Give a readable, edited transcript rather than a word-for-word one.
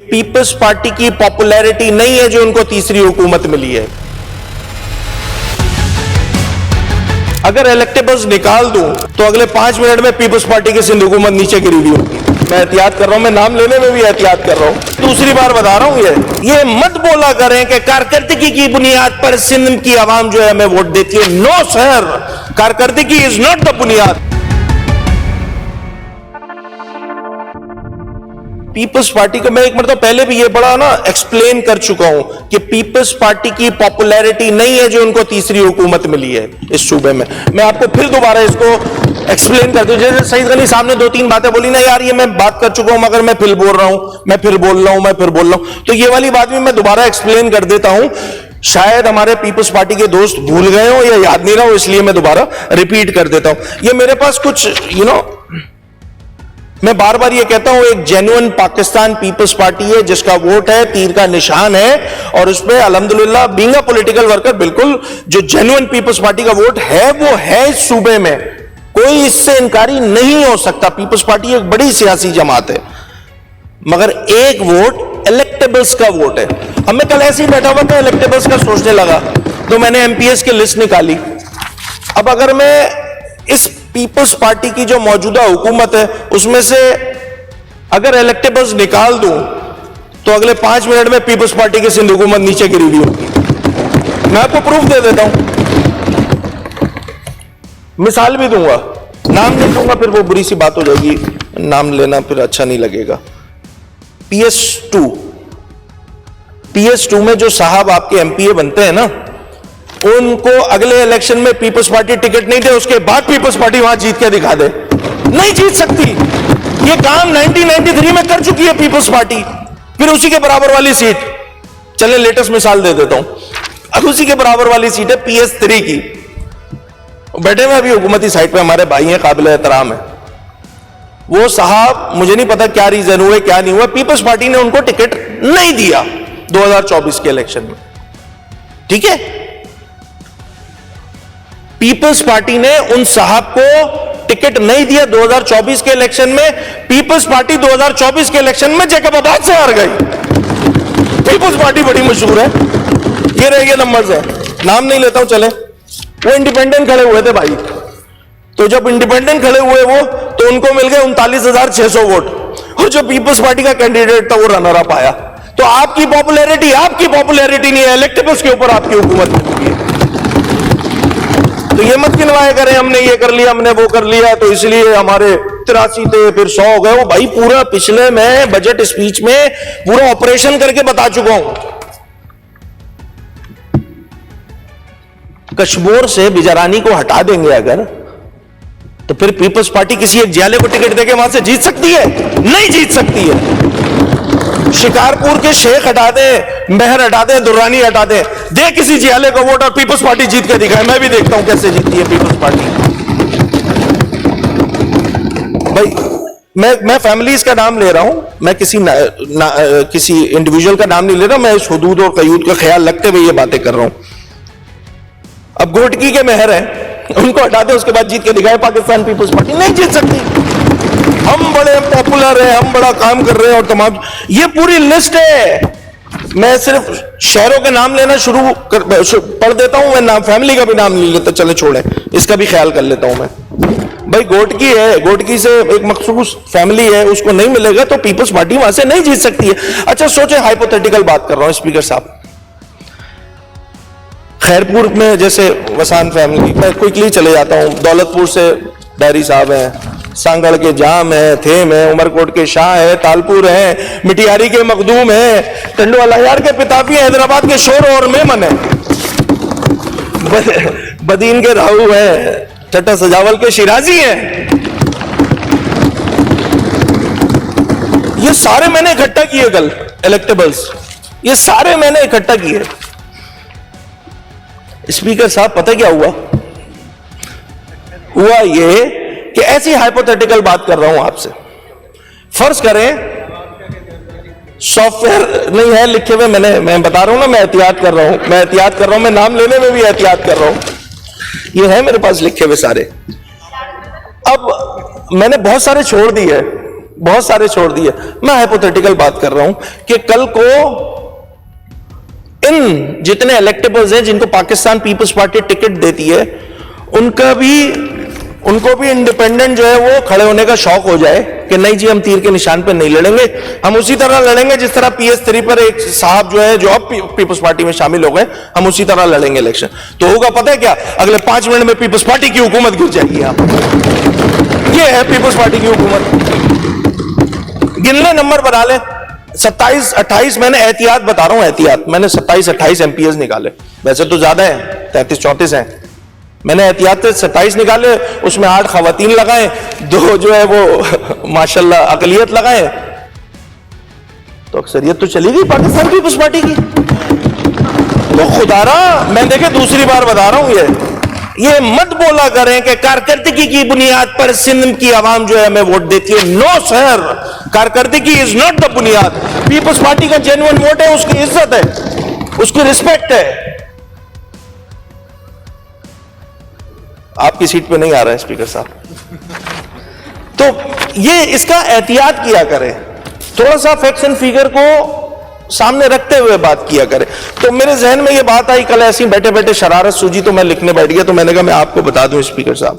Peoples party की popularity नहीं है जो उनको तीसरी हुकूमत मिली है। अगर इलेक्टेबल्स निकाल दूं तो अगले 5 मिनट में पीपल्स पार्टी की सिंध हुकूमत नीचे गिरी हुई होगी। मैं एहतियात कर रहा हूं, मैं नाम लेने में भी एहतियात कर रहा हूं, दूसरी बार बता रहा हूं। ये मत बोला करें कि कारकर्दगी की बुनियाद पर सिंध की आवाम जो है हमें वोट देती है। नो सर, कारकर्दगी इज नॉट द बुनियाद। पीपल्स पार्टी को मैं एक मरतबा पहले भी ये बड़ा एक्सप्लेन कर चुका हूं कि पीपल्स पार्टी की पॉपुलैरिटी नहीं है जो उनको तीसरी हुकूमत मिली है इस सूबे में। मैं आपको फिर दोबारा इसको एक्सप्लेन कर दूं। जैसे सईद गनी साहब ने 2-3 बातें बोली ना, यार ये मैं बात कर चुका हूं मगर मैं फिर बोल रहा हूं, मैं फिर बोल रहा हूं, तो ये वाली बात भी मैं दोबारा एक्सप्लेन कर देता हूं। शायद हमारे पीपल्स पार्टी के दोस्त भूल गए हो या याद नहीं रहा हो, इसलिए मैं दोबारा रिपीट कर देता हूं। ये मेरे पास कुछ मैं बार बार ये कहता हूं, एक जेन्युइन पाकिस्तान पीपल्स पार्टी है जिसका वोट है, तीर का निशान है, और उसमें अल्हम्दुलिल्लाह बीइंग अ पॉलिटिकल वर्कर बिल्कुल जो जेन्युइन पीपल्स पार्टी का वोट है वो है इस सूबे में, कोई इससे इनकारी नहीं हो सकता। पीपल्स पार्टी एक बड़ी सियासी जमात है, मगर एक वोट इलेक्टेबल्स का वोट है। अब मैं कल ऐसे ही बैठा हुआ था, इलेक्टेबल्स का सोचने लगा तो मैंने एमपीएस की लिस्ट निकाली। अब अगर मैं इस पीपल्स पार्टी की जो मौजूदा हुकूमत है उसमें से अगर इलेक्टेबल्स निकाल दूं तो अगले 5 मिनट में पीपल्स पार्टी की सिंध हुकूमत नीचे गिरी हुई होगी। मैं आपको प्रूफ दे देता हूं, मिसाल भी दूंगा, नाम नहीं दूंगा फिर वो बुरी सी बात हो जाएगी, नाम लेना फिर अच्छा नहीं लगेगा। PS2 में जो साहब आपके एमपीए बनते हैं ना, उनको अगले इलेक्शन में पीपल्स पार्टी टिकट नहीं दे, उसके बाद पीपल्स पार्टी वहां जीत के दिखा दे, नहीं जीत सकती। ये काम 1993 में कर चुकी है पीपल्स पार्टी। फिर उसी के बराबर वाली सीट, चले लेटेस्ट मिसाल दे देता हूं, अब उसी के बराबर वाली सीट है PS3 की। बैठे हुए अभी हुकूमती साइड पे हमारे भाई हैं, काबिल एहतराम है। वो साहब मुझे नहीं पता क्या रीजन हुए क्या नहीं हुआ, पीपल्स पार्टी ने उनको टिकट नहीं दिया 2024 के इलेक्शन में। ठीक है, पीपल्स पार्टी ने उन साहब को टिकट नहीं दिया 2024 के इलेक्शन में। पीपल्स पार्टी 2024 के इलेक्शन में जैकबाबाद से हार गई। पीपल्स पार्टी बड़ी मशहूर है, ये रहे नंबर्स है, नाम नहीं लेता हूं। चले, वो इंडिपेंडेंट खड़े हुए थे भाई, तो जब इंडिपेंडेंट खड़े हुए वो तो उनको मिल गए 39,600 वोट, और जो पीपल्स पार्टी का कैंडिडेट था वो रनर अप आया। तो आपकी पॉपुलैरिटी नहीं है, इलेक्टेबल्स के ऊपर आपकी हुकूमत है। तो ये मत गिनवाए करें हमने ये कर लिया, हमने वो कर लिया, तो इसलिए हमारे 83 थे फिर 100 हो गए। वो भाई पूरा पिछले मैं बजट स्पीच में पूरा ऑपरेशन करके बता चुका हूं। कश्मीर से बिजारानी को हटा देंगे अगर, तो फिर पीपल्स पार्टी किसी एक जियाले को टिकट देके वहां से जीत सकती है? नहीं जीत सकती है। शिकारपुर के शेख हटा दे, मेहर हटा दे, दुर्रानी हटा दे, दे किसी जियाले को वोट और पीपल्स पार्टी जीत के दिखाए। मैं भी देखता हूं कैसे जीतती है पीपल्स पार्टी। भाई मैं फैमिलीज का नाम ले रहा हूं, मैं किसी इंडिविजुअल का नाम नहीं ले रहा, मैं इस हुदूद और कयूद का ख्याल रखते हुए ये बातें कर रहा हूं। अब घोटकी के मेहर है, उनको हटा दे, उसके बाद जीत के दिखाए पाकिस्तान पीपल्स पार्टी। नहीं जीत सकती। हम बड़े पॉपुलर हैं, हम बड़ा काम कर रहे हैं, और तमाम ये पूरी लिस्ट है। मैं सिर्फ शहरों के नाम लेना पढ़ देता हूं, मैं नाम फैमिली का भी नाम नहीं लेता। चले छोड़े, इसका भी ख्याल कर लेता हूं मैं। भाई घोटकी है, घोटकी से एक मखसूस फैमिली है, उसको नहीं मिलेगा तो पीपल्स पार्टी वहां से नहीं जीत सकती है। अच्छा सोचे, हाइपोथेटिकल बात कर रहा हूं स्पीकर साहब, खैरपुर में जैसे वसान फैमिली, मैं क्विकली चले जाता हूं, दौलतपुर से डायरी साहब हैं, सांगड़ के जाम है, थेम है, उमरकोट के शाह है, तालपुर है, मिटियारी के मखदूम है, टंडवाला यार के पिताफी, हैदराबाद के शोर और मेमन है, बदीन के राहू है, चट्टा सजावल के शिराजी है। ये सारे मैंने इकट्ठा किए कल इलेक्टेबल्स, ये सारे मैंने इकट्ठा किए। स्पीकर साहब पता क्या हुआ ये कि ऐसी हाइपोथेटिकल बात कर रहा हूं आपसे। फर्ज करें सॉफ्टवेयर नहीं है लिखे हुए, मैं बता रहा हूं ना, मैं एहतियात कर रहा हूं, मैं नाम लेने में भी एहतियात कर रहा हूं। ये है मेरे पास लिखे हुए सारे। अब मैंने बहुत सारे छोड़ दिए, बहुत सारे छोड़ दिए। मैं हाइपोथेटिकल बात कर रहा हूं कि कल को इन जितने इलेक्टेबल्स हैं जिनको पाकिस्तान पीपल्स पार्टी टिकट देती है, उनको भी इंडिपेंडेंट जो है वो खड़े होने का शौक हो जाए कि नहीं जी हम तीर के निशान पर नहीं लड़ेंगे, हम उसी तरह लड़ेंगे जिस तरह PS3 पर एक साहब जो है जो अब पीपल्स पार्टी में शामिल हो गए, हम उसी तरह लड़ेंगे इलेक्शन। तो होगा पता है क्या, अगले 5 मिनट में पीपल्स पार्टी की हुकूमत गिर जाएगी। यहां ये है पीपल्स पार्टी की हुकूमत। गिनले नंबर बना ले, 27-28, मैंने एहतियात बता रहा हूं, एहतियात मैंने 27-28 MPs निकाले, वैसे तो ज्यादा है 33-34 हैं, मैंने एहतियात से 27 निकाले, उसमें 8 खवातीन लगाए, 2 जो है वो माशाल्लाह अकलियत लगाए, तो अक्सरियत तो चली गई पाकिस्तान पीपल्स पार्टी की। तो खुदारा मैं देखे दूसरी बार बता रहा हूं, ये मत बोला करें कि कारकर्दगी की बुनियाद पर सिंध की आवाम जो है हमें वोट देती है। नो सर, कारकर्दगी इज नॉट द बुनियाद। पीपल्स पार्टी का जेन्युइन वोट है, उसकी इज्जत है, उसकी रिस्पेक्ट है। आपकी सीट पे नहीं आ रहा है स्पीकर साहब, तो ये इसका एहतियात किया करें, थोड़ा सा फैक्ट्स एंड फिगर को सामने रखते हुए बात किया करें। तो मेरे जहन में ये बात आई कल, ऐसी बैठे बैठे शरारत सूझी तो मैं लिखने बैठ गया, तो मैंने कहा मैं आपको बता दूं स्पीकर साहब,